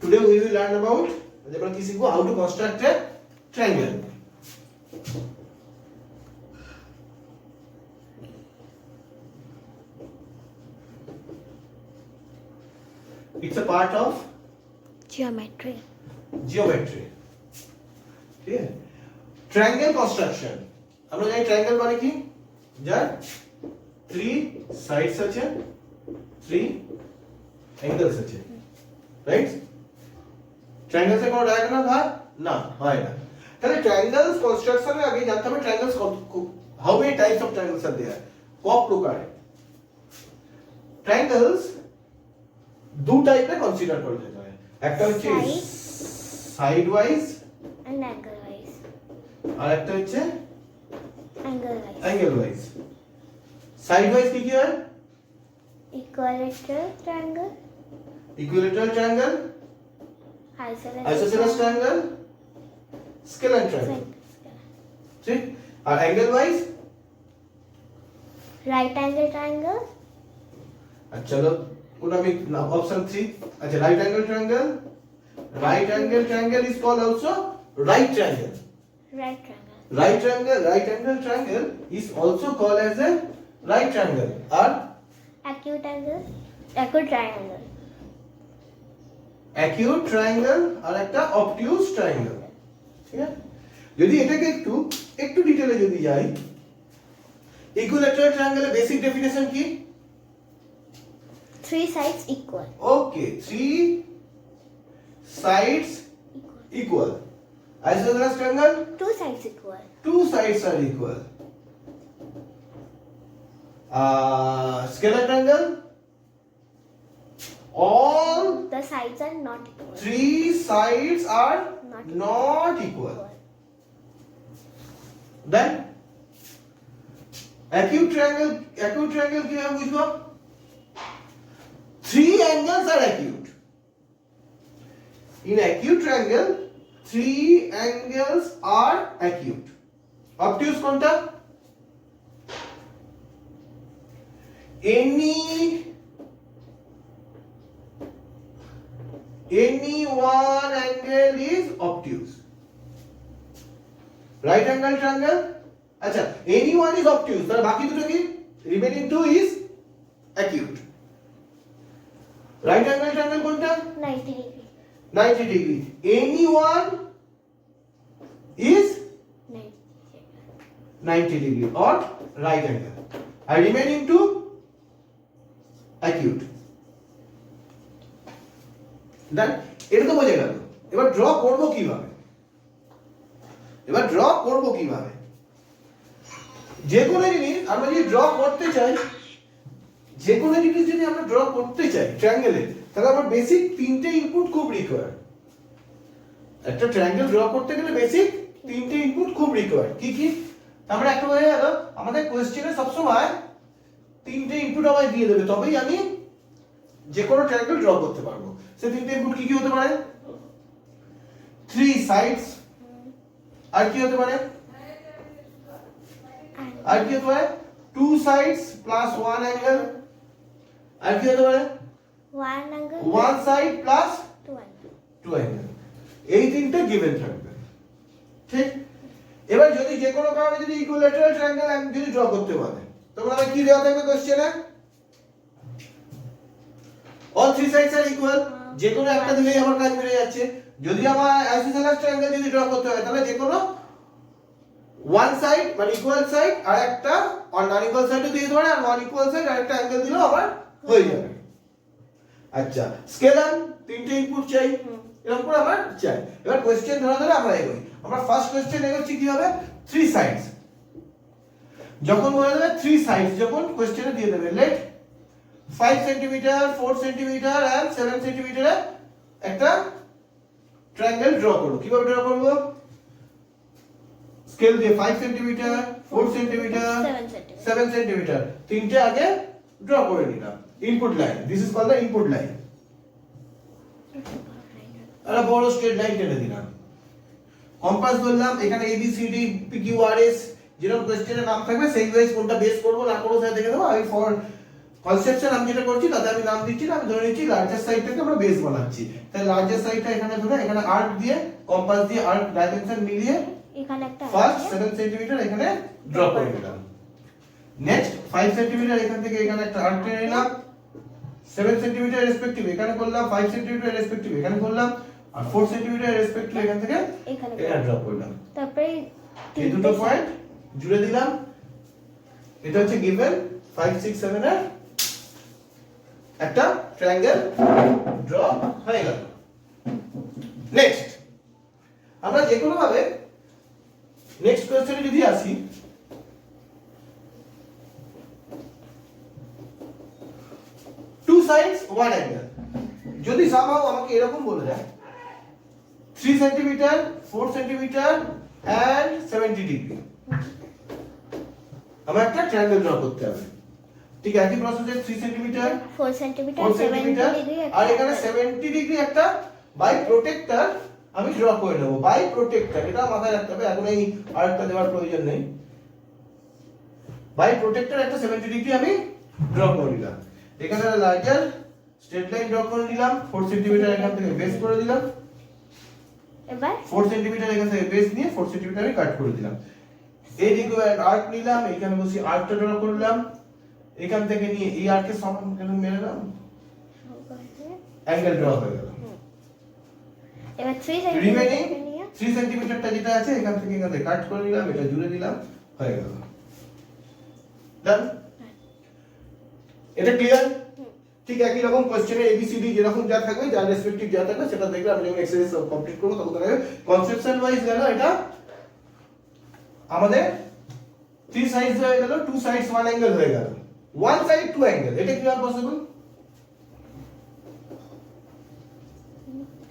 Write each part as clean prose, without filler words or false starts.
Today we will learn about how to construct a triangle. It's a part of geometry. ঠিক আছে, triangle construction. আমরা জানি triangle মানে কি, যার 3 সাইডস আছে, 3 অ্যাঙ্গেলস আছে, রাইট? ট্রায়াঙ্গেলস এর কোনো ডায়াগোনাল হয় না, হয় না। তাহলে ট্রায়াঙ্গেলস কনস্ট্রাকশনের আগে জানতে হবে triangles how many types of triangles are there, ক প্রকার ট্রায়াঙ্গেলস। দু টাইপে কনসিডার করা যেতে হয়, একটা হচ্ছে side wise and angle wise. আর একটা হচ্ছে Angle wise. Angle wise. Side wise কি কি হয়? Equilateral triangle, equilateral triangle, isosceles triangle, scalene triangle, ঠিক? আর angle wise right angle triangle, আচ্ছা চলো কোন আমি অপশন 3, আচ্ছা right angle triangle, right angle triangle is called also right triangle, right triangle, right angle triangle is also called as a right triangle আর acute angle, acute triangle, acute triangle আর একটা obtuse triangle, ঠিক আছে? যদি এটাকে একটু ডিটেইলে যদি যাই, ইকুইলেটারাল ট্রায়াঙ্গেলের বেসিক ডেফিনেশন কি? 3 sides equal. Okay, 3 sides equal. Isosceles triangle, 2 sides equal. 2 sides are equal. Scalar triangle, all The sides are not equal. 3 sides are not equal. Then acute triangle কিভাবে বুঝবো? 3 angles are acute. In acute triangle 3 angles are acute. Obtuse কোনটা? Any one angle is obtuse. Right angle triangle, আচ্ছা any one is obtuse, তাহলে বাকি দুটো কি? Remaining two is acute. Right angle triangle কোনটা? 90 degree. 90 degree. Any one is 90 degree or right angle. And remaining two acute. Then এটা তো বোঝা গেল। এবার ড্র করব কিভাবে? যে কোনো জিনিস আমরা যদি ড্র করতে চাই, ট্রায়াঙ্গেলে, তাহলে আমার বেসিক 3টে ইনপুট খুব রিকোয়ার্ড। একটা ট্রায়াঙ্গেল ড্র করতে গেলে বেসিক 3টে ইনপুট খুব রিকোয়ার্ড। কি কি? আমরা একটা হয়ে গেল, আমাদের কোশ্চেনে সবসময় 3টে ইনপুট আমায় দিয়ে দেবে, তবেই আমি যে কোনো ট্রায়াঙ্গেল ড্র করতে পারবো। সেই 3টে ইনপুট কি কি হতে পারে? 3 সাইডস, আর কি হতে পারে? 2 সাইডস প্লাস 1 অ্যাঙ্গেল, আর কি হতে পারে? 1 angle, 1 side plus 2 angle. 2 angle. এই তিনটে গিভেন থাকবে, ঠিক? এবার যদি যে কোনো কারণে যদি ইকুইলেটারাল ট্রায়াঙ্গেল আমি যদি ড্র করতে বলে, তখন আমার কি দেওয়া থাকবে কোশ্চেনে? all 3 sides are equal, যে কোনো একটা দিলেই আমার কাজ মিটে যাচ্ছে। যদি আমার আইসোসেলেস ট্রায়াঙ্গেল যদি ড্র করতে হয়, তাহলে যে কোনো ওয়ান সাইড মানে ইকুয়াল সাইড আর একটা নন ইকুয়াল সাইডও দিয়ে দিতে পারে, আর নন ইকুয়াল সাইড আর একটা অ্যাঙ্গেল দিলেও আবার হয়ে যাবে। আচ্ছা, স্কেলার 3টে ইনপুট চাই, এরকম করে আমার চাই। এবার কোশ্চেন ধরে আমরা এগোই। আমরা ফার্স্ট কোশ্চেন এগোচ্ছি কি হবে? 3 সাইডস। যখন বলে দেবে 3 সাইডস, যখন কোশ্চেনে দিয়ে দেবে লেট 5 সেন্টিমিটার, 4 সেন্টিমিটার এন্ড 7 সেন্টিমিটারে একটা ট্রায়াঙ্গেল ড্র করব। কিভাবে ড্র করব? স্কেল দিয়ে 5 সেন্টিমিটার, 4 সেন্টিমিটার, 7 সেন্টিমিটার তিনটে আগে ড্র করে নিলাম। Input line, this is called the input line. একটা বড় স্ট্রেট লাইন টেনে দিলাম। কম্পাস ধরলাম, এখানে A B C D P Q R S যেরকম কোশ্চেনের নাম থাকবে সেই ওয়াইজ কোনটা বেস করব না করব সেটা দেখে দেবো। আমি ফর কনসেপশন আমি যেটা করছি তাতে আমি নাম দিচ্ছি না, আমি ধরে নিচ্ছি লার্জার সাইডটাকে আমরা বেস বানাচ্ছি। তাই লার্জার সাইডটা এখানে ধরে এখানে আর্ক দিয়ে কম্পাস দিয়ে আর্ক ডাইমেনশন মিলিয়ে এখানে একটা ফার্স্ট 7 সেন্টিমিটার এখানে ড্র করে নিলাম। নেক্সট 5 সেন্টিমিটার এখান থেকে এখানে একটা আর্ক টেনে নিলাম, 7 সেন্টিমিটার রেসপেক্টিভ এখানে করলাম, 5 সেন্টিমিটার রেসপেক্টিভ এখানে করলাম, আর 4 সেন্টিমিটার রেসপেক্টিভ এখান থেকে এখানে এখানে ড্র করলাম। তারপরে এই দুটো পয়েন্ট জুড়ে দিলাম। এটা হচ্ছে গিভেন 5 6 7 এর একটা ট্রায়াঙ্গেল ড্র হয়ে গেল। নেক্সট আমরা যে কোনো ভাবে নেক্সট কোশ্চেনে যদি আসি, টু সাইডস ওয়ান অ্যাঙ্গেল, যদি সামহাউ আমাকে এরকম বলে দেয় 3 সেন্টিমিটার 4 সেন্টিমিটার এন্ড 70 ডিগ্রি, আমার একটা ট্রায়াঙ্গেল ড্র করতে হবে। ঠিক একই প্রসেসে 3 সেন্টিমিটার 4 সেন্টিমিটার 4 70 সেন্টিমিটার ডিগ্রি আর এখানে 70 ডিগ্রি একটা বাই প্রোটেক্টর আমি ড্র করে নেব। বাই প্রোটেক্টর এটা মাথায় রাখতে হবে, এখন এই আর্টটা দেওয়ার প্রয়োজন নেই। বাই প্রোটেক্টর একটা 70 ডিগ্রি আমি ড্র করে নিলাম। এখানে লার্জার স্ট্রেট লাইন ড্র করে নিলাম, 4 সেন্টিমিটার এখান থেকে বেস করে দিলাম, এবার 4 সেন্টিমিটার এখান থেকে বেস নিয়ে 4 সেন্টিমিটার আমি কাট করে দিলাম। এই দিকে আর্ক নিলাম, এখানে বসে আর্কটা ড্র করলাম, এখান থেকে নিয়ে এই আর্কের সমান কেন মেরে দিলাম, অ্যাঙ্গেল ড্র হয়ে গেল। এবার 3 রিমেইনিং সেন্টিমিটার নিয়ে 3 সেন্টিমিটারটা যেটা আছে এখান থেকে কাট করে নিলাম, এটা জুড়ে দিলাম, হয়ে গেল। ডান, এটা ক্লিয়ার? ঠিক একই রকম কোশ্চেনে এবিসিডি যেরকম যা থাকবে, যার রেসপেক্টিভ যা থাকবে সেটা দেখলে আমি যখন এক্সারসাইজ কমপ্লিট করব তখন দেখা যাবে কনসেপশন ওয়াইজ গেল। এটা আমাদের 3 সাইডস হয়ে গেল, 2 সাইডস 1 অ্যাঙ্গেল হয়ে গেল, 1 সাইড 2 অ্যাঙ্গেল। এটা কি আর পসিবল?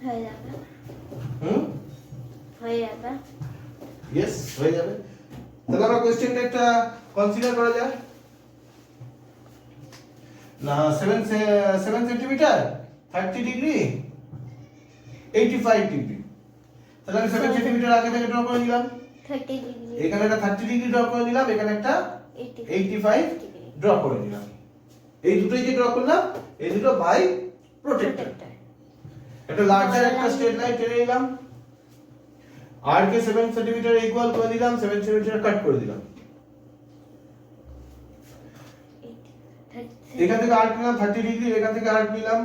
হয়ে যাবে হুম, হয়ে যাবে। ইয়েস হয়ে যাবে। তাহলে আমরা কোশ্চেনটা একটা কনসিডার করা যায় না। 7 সেন্টিমিটার 30 ডিগ্রি 85 ডিগ্রি, তাহলে আমি 7 সেন্টিমিটার আগে থেকে ড্র করে নিলাম, 30 ডিগ্রি এখানে একটা 30 ডিগ্রি ড্র করে নিলাম, এখানে একটা 85 ডিগ্রি ড্র করে নিলাম। এই দুটোই যে ড্র করলাম এই দুটো বাই প্রোটেক্টর। একটা লার্জার একটা স্ট্রেট লাইন টেনে নিলাম, আর কে 7 সেন্টিমিটার ইকুয়াল করে দিলাম, 7 সেন্টিমিটার কাট করে দিলাম। এখান থেকে আর্ক নিলাম 30 ডিগ্রি, এখান থেকে আর্ক নিলাম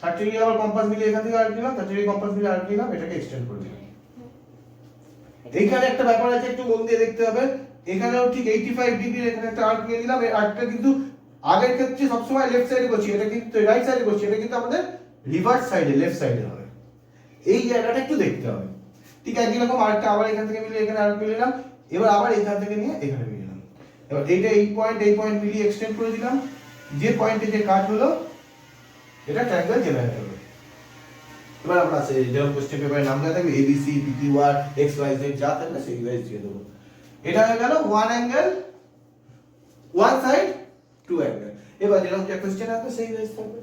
30 ডিগ্রি, আবার কম্পাস মিলিয়ে এখান থেকে আর্ক নিলাম 30 ডিগ্রি, কম্পাস মিলিয়ে আর্ক নিলাম, এটাকে এক্সটেন্ড করে দিলাম। এইখানে একটা ব্যাপার আছে, একটু মন দিয়ে দেখতে হবে। এখানেও ঠিক 85 ডিগ্রি এখানে একটা আর্ক নিয়ে নিলাম। এই আর্কটা কিন্তু আগের ক্ষেত্রে সবসময় লেফট সাইডে করছি, এটা কিন্তু রাইট সাইডে করছি, এটা কিন্তু আমাদের রিভার্স সাইডে লেফট সাইডে হবে। এই জায়গাটা একটু দেখতে হবে। ঠিক একই রকম আর্কটা আবার এখান থেকে মিলিয়ে এখানে আর্ক মিলিয়ে নিলাম, এবার আবার এখান থেকে নিয়ে এখানে মিলিয়ে নিলাম। এবার এইটা এই পয়েন্ট মিলিয়ে এক্সটেন্ড করে দিলাম। যে পয়েন্টে যে কাট হলো এটা ট্রায়াঙ্গেল জেনারেট হলো। এবার আমরা আছে যেরকম কোশ্চেন পেপারে নাম দেওয়া থাকবে ABC PQR XYZ যা থাকবে সেই ওয়াইজ দিয়ে দেবো। এটা হয়ে গেল 1 অ্যাঙ্গেল 1 সাইড 2 অ্যাঙ্গেল। এবার যেরকম যে কোশ্চেন আসবে সেই ওয়াইজ থাকবে।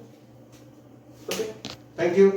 ওকে, থ্যাংক ইউ।